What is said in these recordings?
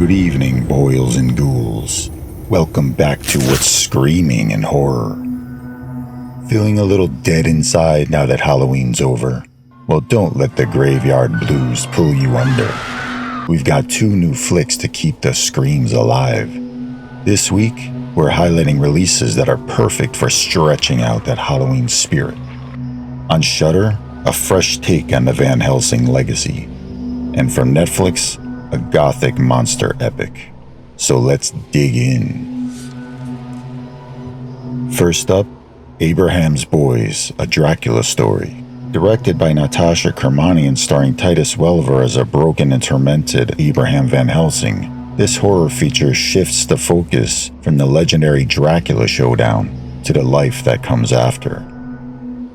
Good evening, boils and ghouls. Welcome back to What's Screaming in Horror. Feeling a little dead inside now that Halloween's over? Well, don't let the graveyard blues pull you under. We've got 2 new flicks to keep the screams alive. This week, we're highlighting releases that are perfect for stretching out that Halloween spirit. On Shudder, a fresh take on the Van Helsing legacy. And from Netflix, a gothic monster epic. So let's dig in. First up, Abraham's Boys, a Dracula story. Directed by Natasha Kermani and starring Titus Welliver as a broken and tormented Abraham Van Helsing, this horror feature shifts the focus from the legendary Dracula showdown to the life that comes after.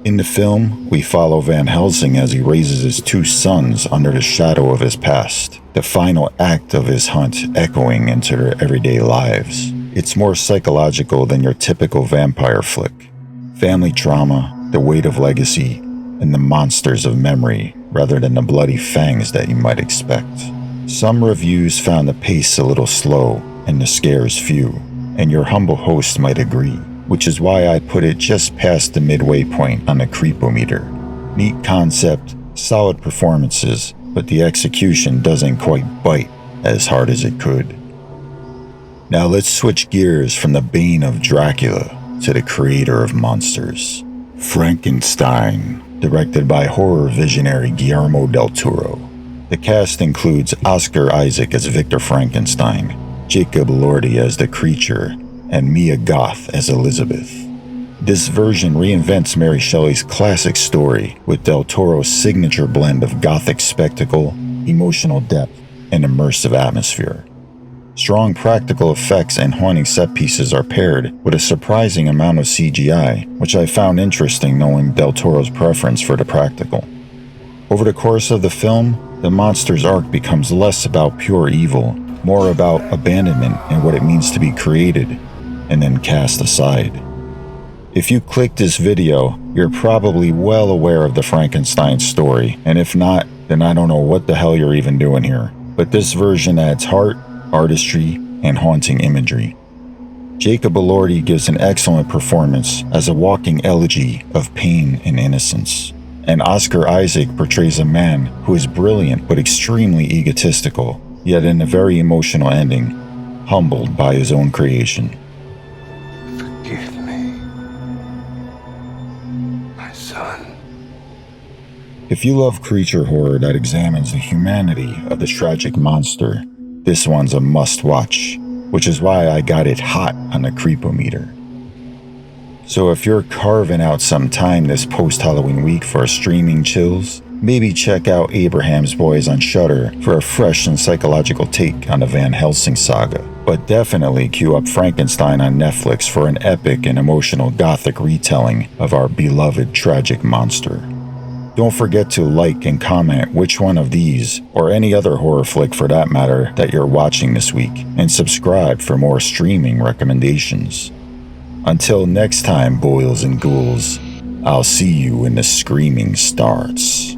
In the film, we follow Van Helsing as he raises his 2 sons under the shadow of his past, the final act of his hunt echoing into their everyday lives. It's more psychological than your typical vampire flick. Family trauma, the weight of legacy, and the monsters of memory rather than the bloody fangs that you might expect. Some reviews found the pace a little slow and the scares few, and your humble host might agree, which is why I put it just past the midway point on the creepometer. Neat concept, solid performances, but the execution doesn't quite bite as hard as it could. Now let's switch gears from the bane of Dracula to the creator of monsters. Frankenstein, directed by horror visionary Guillermo del Toro. The cast includes Oscar Isaac as Victor Frankenstein, Jacob Elordi as the creature, and Mia Goth as Elizabeth. This version reinvents Mary Shelley's classic story with Del Toro's signature blend of gothic spectacle, emotional depth, and immersive atmosphere. Strong practical effects and haunting set pieces are paired with a surprising amount of CGI, which I found interesting knowing Del Toro's preference for the practical. Over the course of the film, the monster's arc becomes less about pure evil, more about abandonment and what it means to be created and then cast aside. If you clicked this video, you're probably well aware of the Frankenstein story, and if not, then I don't know what the hell you're even doing here. But this version adds heart, artistry, and haunting imagery. Jacob Elordi gives an excellent performance as a walking elegy of pain and innocence. And Oscar Isaac portrays a man who is brilliant but extremely egotistical, yet in a very emotional ending, humbled by his own creation. Forgive me, my son. If you love creature horror that examines the humanity of the tragic monster, this one's a must-watch, which is why I got it hot on the creepometer. So if you're carving out some time this post-Halloween week for streaming chills, maybe check out Abraham's Boys on Shudder for a fresh and psychological take on the Van Helsing saga. But definitely queue up Frankenstein on Netflix for an epic and emotional gothic retelling of our beloved tragic monster. Don't forget to like and comment which one of these, or any other horror flick for that matter, that you're watching this week, and subscribe for more streaming recommendations. Until next time, boils and ghouls, I'll see you when the screaming starts.